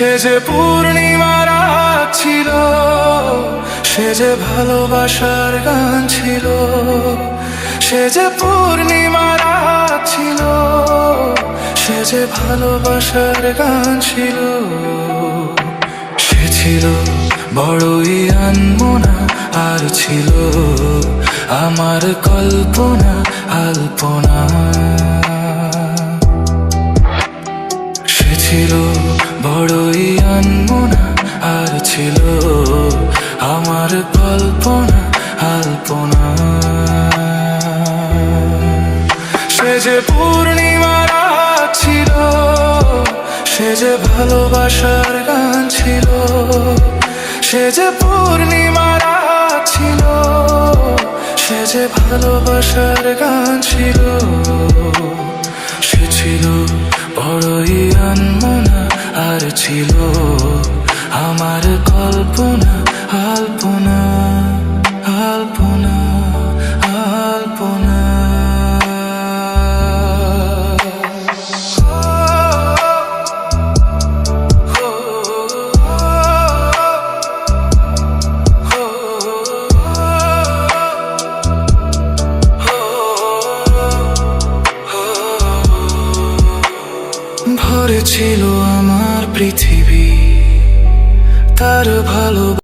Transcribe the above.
সে যে পূর্ণিমার রাত ছিল, সে যে ভালোবাসার গান ছিল। সে যে পূর্ণিমার রাত ছিল, সে যে ভালোবাসার গান ছিল। সে ছিল বড়ই আনমনা, আর ছিল আমার কল্পনা আলপনা। সে ছিল বড়ই আনমনা, আর ছিল আমার কল্পনা আলপনা। সে যে পূর্ণিমার রাত ছিল, সে যে ভালোবাসার গান ছিল। সে যে পূর্ণিমার রাত ছিল, সে যে ভালোবাসার গান ছিল। সে ছিল বড়ই আনমনা, আর ছিল আমার কল্পনা আলপনা আলপনা আলপনা। ভরে ছিল আমার